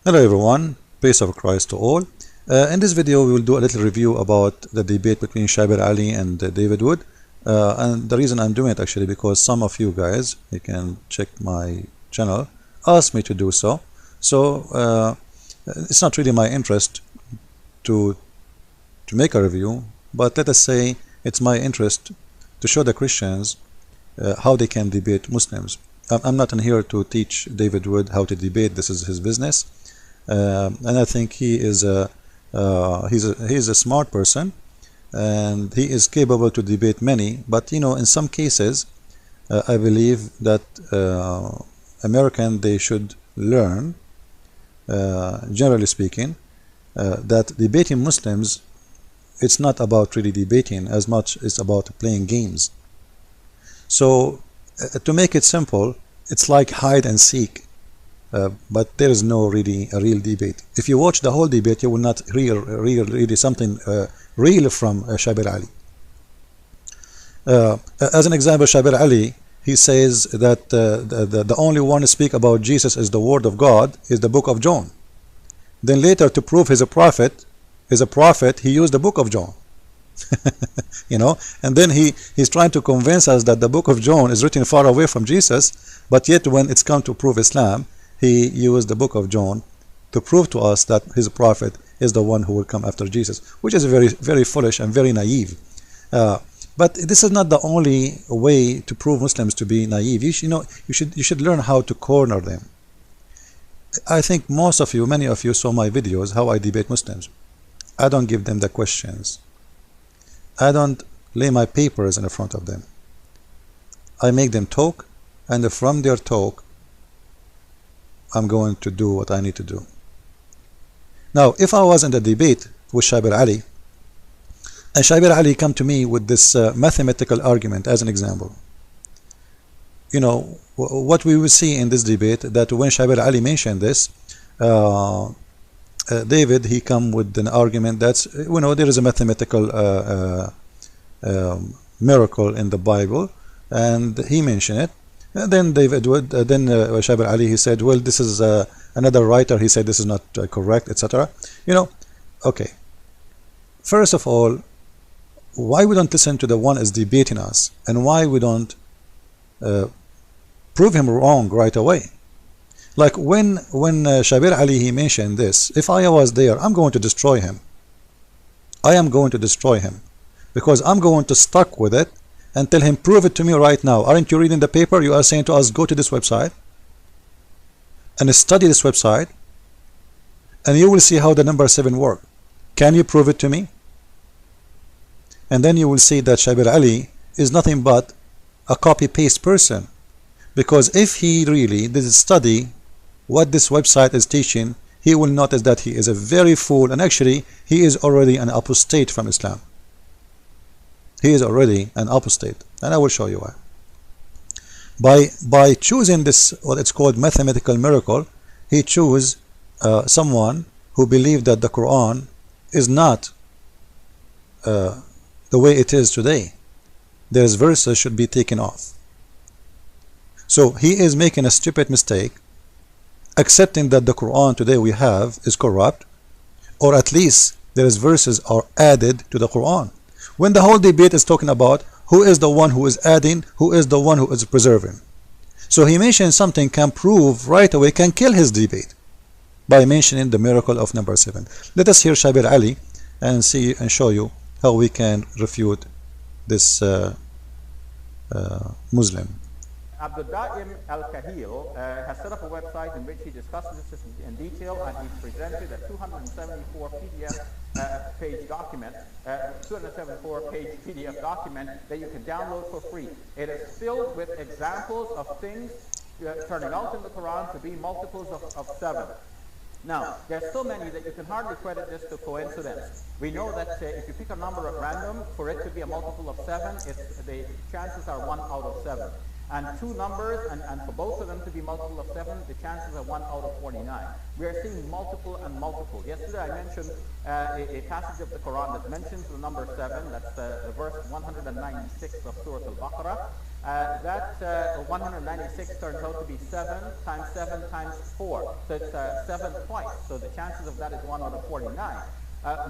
Hello everyone, peace of Christ to all. In this video we will do a little review about the debate between Shabir Ali and David Wood. And the reason I'm doing it actually because some of you guys, you can check my channel, asked me to do so. So it's not really my interest to make a review, but let us say it's my interest to show the Christians how they can debate Muslims. I'm not in here to teach David Wood how to debate. This is his business. And I think he is he's a smart person, and he is capable to debate many. But in some cases, I believe that American they should learn, generally speaking, that debating Muslims, it's not about really debating as much as about playing games. So to make it simple, it's like hide and seek. But there is no really a real debate. If you watch the whole debate, you will not really something real from Shabir Ali. As an example, Shabir Ali, he says that the only one to speak about Jesus is the Word of God is the Book of John. Then later, to prove he's a prophet, he used the Book of John. And then he's trying to convince us that the Book of John is written far away from Jesus, but yet when it's come to prove Islam, he used the Book of John to prove to us that his prophet is the one who will come after Jesus, which is very, very foolish and very naive. But this is not the only way to prove Muslims to be naive. You should learn how to corner them. I think most of you, many of you saw my videos how I debate Muslims. I don't give them the questions. I don't lay my papers in front of them. I make them talk, and from their talk I'm going to do what I need to do. Now, if I was in the debate with Shabir Ali, and Shabir Ali come to me with this mathematical argument as an example, what we will see in this debate, that when Shabir Ali mentioned this, David, he come with an argument that's, there is a mathematical miracle in the Bible, and he mentioned it. And then David Wood, Shabir Ali, he said, well, this is another writer, he said this is not correct, etc. Okay. First of all, why we don't listen to the one is debating us, and why we don't prove him wrong right away? Like when Shabir Ali, he mentioned this, if I was there, I'm going to destroy him. I am going to destroy him, because I'm going to stuck with it and tell him, prove it to me right now. Aren't you reading the paper? You are saying to us, go to this website and study this website, and you will see how the number 7 work. Can you prove it to me? And then you will see that Shabir Ali is nothing but a copy-paste person, because if he really did study what this website is teaching, he will notice that he is a very fool, and actually he is already an apostate from Islam. He is already an apostate, and I will show you why. By choosing this, what it's called mathematical miracle, he chose someone who believed that the Quran is not the way it is today. There's verses should be taken off. So he is making a stupid mistake, accepting that the Quran today we have is corrupt, or at least there is verses are added to the Quran. When the whole debate is talking about who is the one who is adding, who is the one who is preserving. So he mentioned something can prove right away, can kill his debate by mentioning the miracle of number 7. Let us hear Shabir Ali and see and show you how we can refute this Muslim. Abdul Daim Al-Kahil has set up a website in which he discusses this in detail, and he presented a 274 page document, 274 page PDF document that you can download for free. It is filled with examples of things turning out in the Quran to be multiples of 7. Now, there's so many that you can hardly credit this to coincidence. We know that if you pick a number at random, for it to be a multiple of 7, the chances are 1 out of 7. And two numbers, and for both of them to be multiple of 7, the chances are 1 out of 49. We are seeing multiple and multiple. Yesterday I mentioned a passage of the Quran that mentions the number 7. That's the verse 196 of Surah Al-Baqarah. that 196 turns out to be 7 times 7 times 4. So it's 7 twice. So the chances of that is 1 out of 49.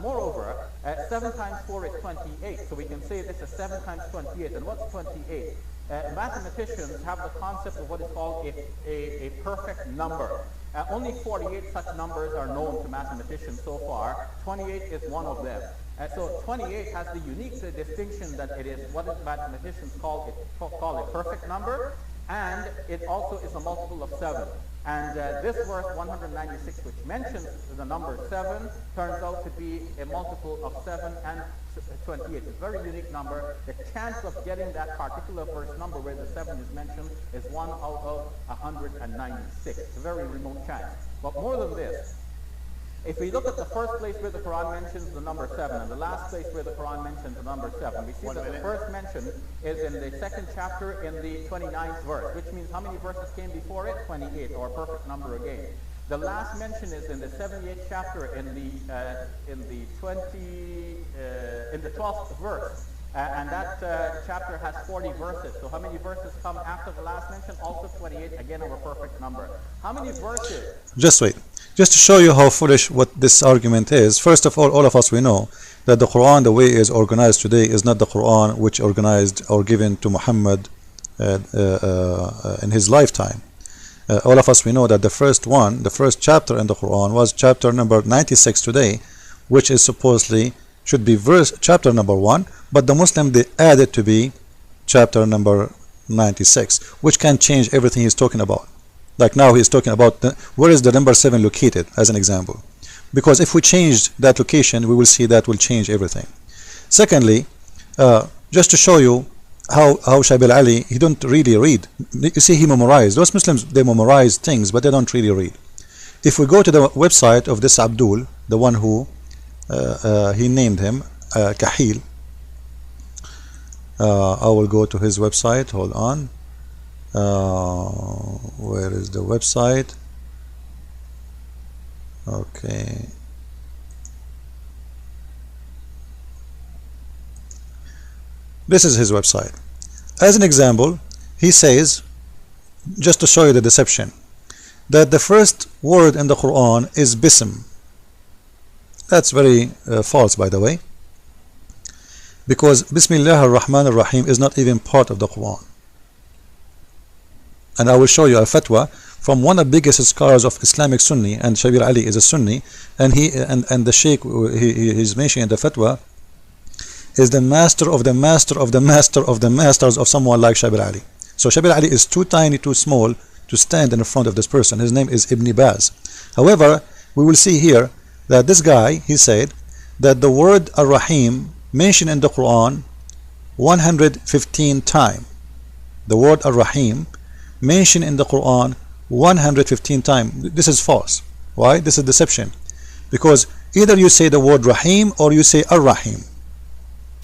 Moreover, 7 times 4 is 28. So we can say this is 7 times 28. And what's 28? Mathematicians have the concept of what is called a perfect number. Only 48 such numbers are known to mathematicians so far. 28 is one of them. So 28 has the unique distinction that it is what mathematicians call a perfect number, and it also is a multiple of 7. And this verse 196, which mentions the number 7, turns out to be a multiple of 7 and 28. It's a very unique number. The chance of getting that particular verse number where the 7 is mentioned is 1 out of 196. It's a very remote chance. But more than this, if we look at the first place where the Quran mentions the number 7 and the last place where the Quran mentions the number 7, we see that the first mention is in the second chapter in the 29th verse, which means how many verses came before it? 28, or a perfect number again. The last mention is in the 78th chapter in the 12th verse. And that chapter has 40 verses. So how many verses come after the last mention? Also 28, again of a perfect number. How many verses? Just wait. Just to show you how foolish what this argument is. First of all of us, we know that the Quran, the way it is organized today, is not the Quran which organized or given to Muhammad in his lifetime. All of us, we know that the first chapter in the Quran was chapter number 96 today, which is supposedly should be chapter number 1, but the Muslim, they added to be chapter number 96, which can change everything he's talking about. Like now he's talking about where is the number 7 located, as an example. Because if we change that location, we will see that will change everything. Secondly, just to show you how Shabir Ali, he don't really read. You see, he memorized. Those Muslims, they memorize things, but they don't really read. If we go to the website of this Abdul, the one who he named him Kahil, I will go to his website. Hold on. Where is the website? Okay. This is his website. As an example, he says, just to show you the deception, that the first word in the Quran is Bism. That's very false, by the way, because Bismillah ar-Rahman ar-Rahim is not even part of the Quran. And I will show you a fatwa from one of the biggest scholars of Islamic Sunni, and Shabir Ali is a Sunni, and the Sheikh he's mentioning in the fatwa is the master of the master of the master of the masters of someone like Shabir Ali. So Shabir Ali is too tiny, too small to stand in front of this person. His name is Ibn Baz. However, we will see here that this guy, he said that the word Ar-Rahim mentioned in the Quran 115 times. The word Ar-Rahim mentioned in the Quran 115 times. This is false. Why? This is deception. Because either you say the word Rahim or you say Ar-Rahim.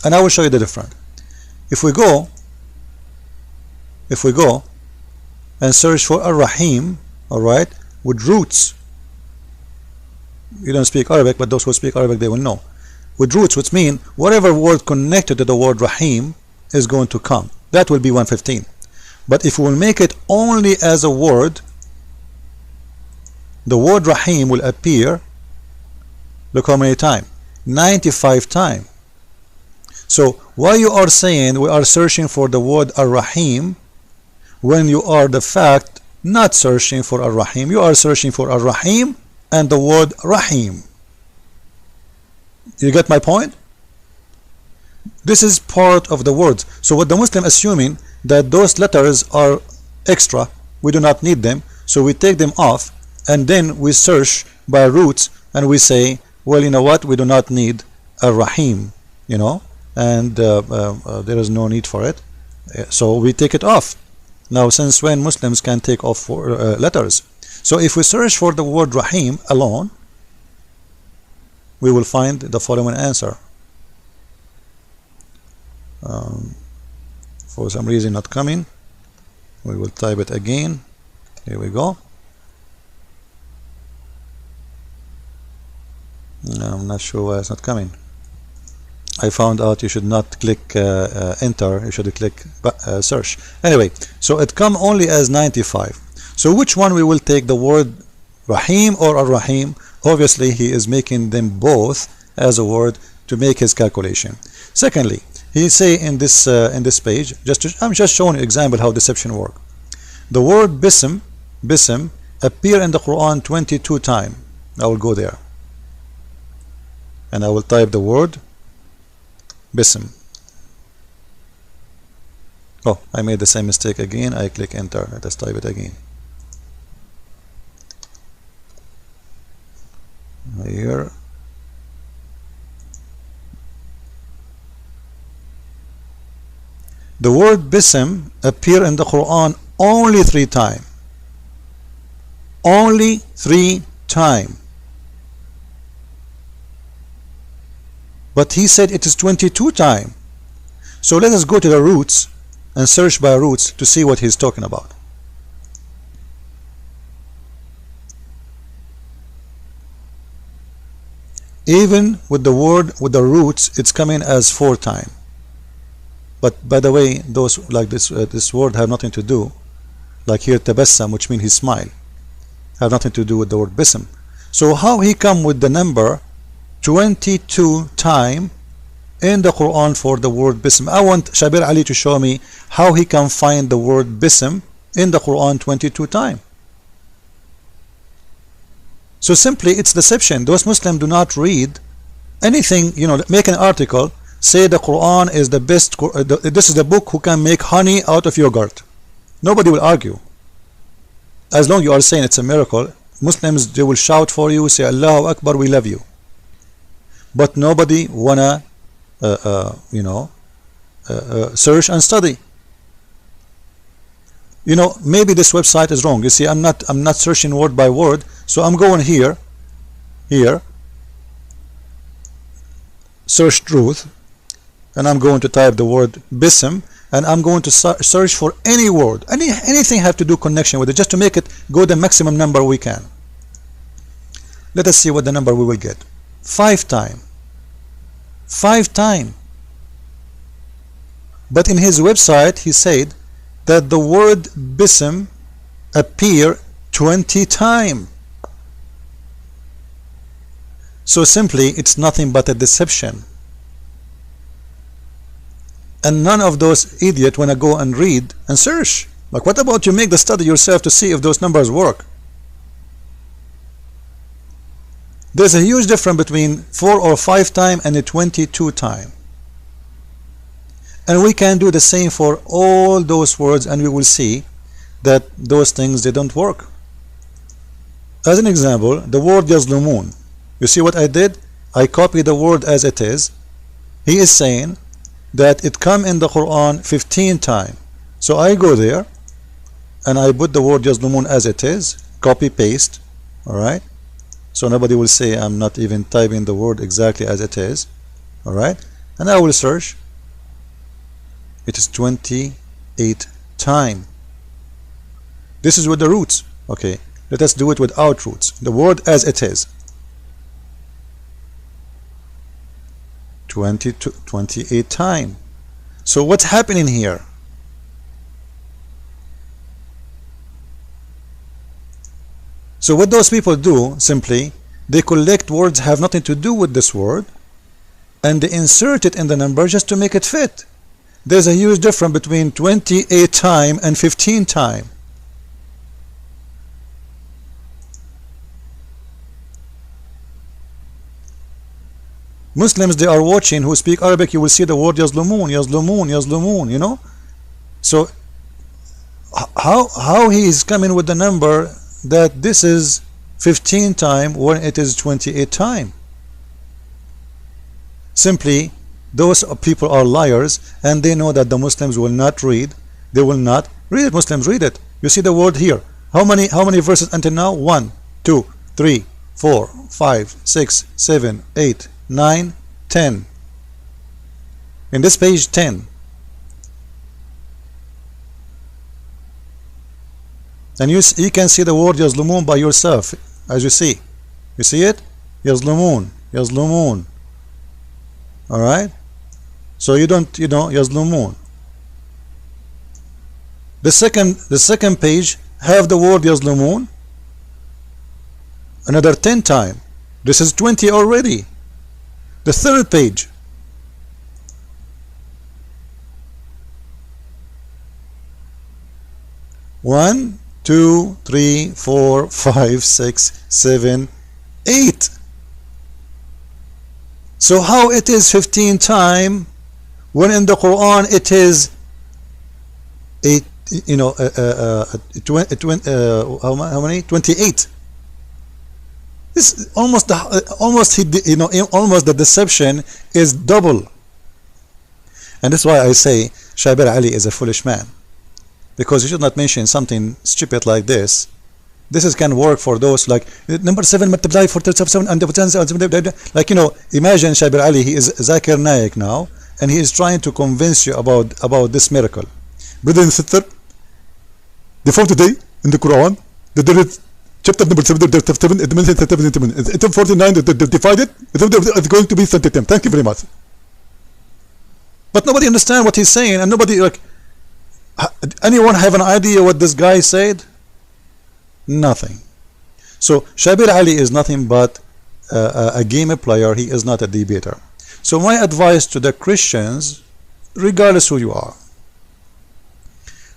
And I will show you the difference. If we go and search for Ar-Rahim, alright, with roots, you don't speak Arabic, but those who speak Arabic, they will know. With roots, which mean whatever word connected to the word Rahim is going to come. That will be 115. But if we will make it only as a word, the word Rahim will appear, look how many times? 95 times. So why you are saying we are searching for the word Ar-Rahim when you are the fact not searching for Ar-Rahim? You are searching for Ar-Rahim and the word Rahim. You get my point? This is part of the words. So what the Muslim assuming that those letters are extra, we do not need them, so we take them off, and then we search by roots, and we say, well, you know what, we do not need a Rahim, you know, and there is no need for it, so we take it off. Now, since when Muslims can take off letters? So if we search for the word Rahim alone, we will find the following answer. For some reason not coming, we will type it again. Here we go. I'm not sure why it's not coming. I found out you should not click enter, you should click search. Anyway, so it come only as 95. So which one we will take, the word Rahim or Ar-Rahim? Obviously he is making them both as a word to make his calculation. Secondly, he say in this page, I'm just showing you example how deception work. The word bism appear in the Quran 22 times. I will go there and I will type the word bism. Oh, I made the same mistake again. I click enter. Let us type it again. Here. The word bism appear in the Quran only 3 times. Only 3 times. But he said it is 22 times. So let us go to the roots and search by roots to see what he's talking about. Even with the word, with the roots, it's coming as 4 times. But by the way, those like this word have nothing to do. Like here, tabassam, which means he smile, have nothing to do with the word bism. So how he come with the number 22 times in the Quran for the word bism? I want Shabir Ali to show me how he can find the word bism in the Quran 22 times. So simply it's deception. Those Muslims do not read anything, you know, make an article, say the Quran is the best, this is the book who can make honey out of yogurt. Nobody will argue. As long as you are saying it's a miracle, Muslims, they will shout for you, say Allahu Akbar, we love you. But nobody wanna search and study. You know, maybe this website is wrong. You see, I'm not searching word by word, so I'm going here, search truth, and I'm going to type the word bism, and I'm going to search for any word, anything have to do connection with it, just to make it go the maximum number we can. Let us see what the number we will get. 5 times. 5 times. But in his website he said that the word bism appear 20 times. So simply it's nothing but a deception. And none of those idiots wanna go and read and search. Like, what about you make the study yourself to see if those numbers work? There's a huge difference between 4 or 5 times and a 22 times. And we can do the same for all those words, and we will see that those things, they don't work. As an example, the word yazlumun. You see what I did? I copied the word as it is. He is saying that it come in the Quran 15 times. So I go there and I put the word yazlumun as it is, copy paste, alright? So nobody will say I'm not even typing the word exactly as it is, alright? And I will search. It is 28 times. This is with the roots. Okay, let us do it without roots. The word as it is. 28 times. So what's happening here? So what those people do, simply, they collect words have nothing to do with this word, and they insert it in the number just to make it fit. There's a huge difference between 28 times and 15 times. Muslims, they are watching who speak Arabic, you will see the word yazlumun, yazlumun, yazlumun, you know. So how he is coming with the number that this is 15 times when it is 28 times? Simply, those people are liars, and they know that the Muslims will not read. They will not read it. Muslims read it. You see the word here. How many verses until now? 1, 2, 3, 4, 5, 6, 7, 8, 9, 10. In this page, 10. And you can see the word yazlumun by yourself, as you see. You see it? Yazlumun, yazlumun. Alright? So you don't, yazlumun. The second page have the word yazlumun another 10 times. This is 20 already. The third page, one, two, three, four, five, six, 7, 8. So how it is 15 times when in the Quran it is how many? 28. This almost the deception is double. And that's why I say Shabir Ali is a foolish man, because you should not mention something stupid like this. This can work for those like number 7 multiplied for 37 and like, imagine Shabir Ali, he is Zakir Naik now, and he is trying to convince you about this miracle. Brother and sister, the fourth day in the Quran, the chapter number 7, it means 49, divided, it's going to be 30. Thank you very much. But nobody understand what he's saying, and nobody, like, anyone have an idea what this guy said? Nothing. So Shabir Ali is nothing but a game player. He is not a debater. So my advice to the Christians, regardless who you are,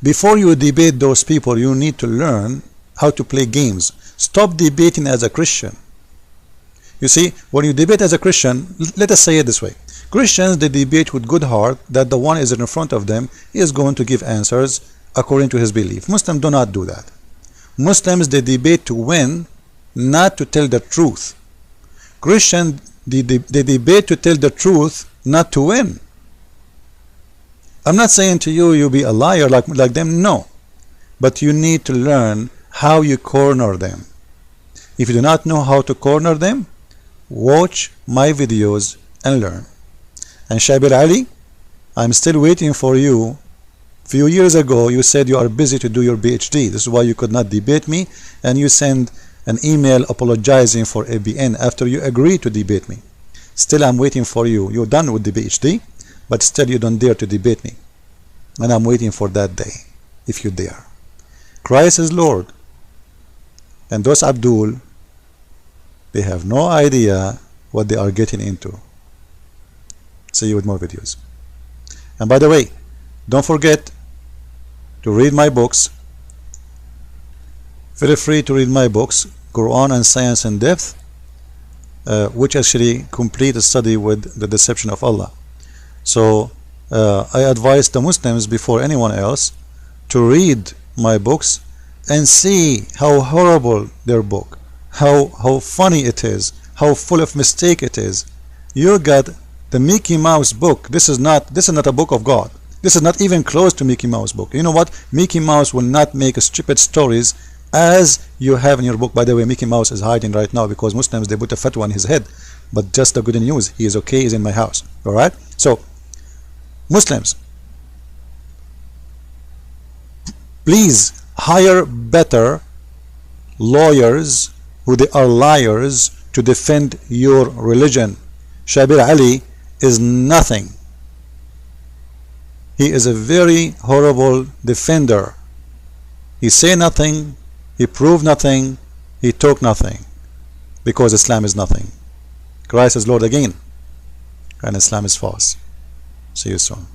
before you debate those people, you need to learn how to play games. Stop debating as a Christian. You see, when you debate as a Christian, let us say it this way. Christians, they debate with good heart that the one is in front of them is going to give answers according to his belief. Muslims do not do that. Muslims, they debate to win, not to tell the truth. Christians, they debate to tell the truth, not to win. I'm not saying to you, you be a liar like them, no. But you need to learn how you corner them. If you do not know how to corner them, watch my videos and learn. And Shabir Ali, I'm still waiting for you. A few years ago, you said you are busy to do your PhD. This is why you could not debate me, and you send an email apologizing for ABN after you agreed to debate me. Still, I'm waiting for you. You're done with the PhD, but still you don't dare to debate me. And I'm waiting for that day, if you dare. Christ is Lord. And those Abdul, they have no idea what they are getting into. See you with more videos. And by the way, don't forget to read my books. Feel free to read my books, Qur'an and Science in Depth, which actually complete a study with the deception of Allah. So I advise the Muslims before anyone else to read my books and see how horrible their book, how funny it is, how full of mistake it is. You got the Mickey Mouse book. This is not a book of God. This is not even close to Mickey Mouse book. You know what? Mickey Mouse will not make stupid stories as you have in your book. By the way, Mickey Mouse is hiding right now because Muslims, they put a fatwa on his head. But just the good news, he is okay, he's in my house. Alright? So, Muslims, please hire better lawyers who they are liars to defend your religion. Shabir Ali is nothing. He is a very horrible defender. He say nothing, he prove nothing, he talk nothing, because Islam is nothing. Christ is Lord again, and Islam is false. See you soon.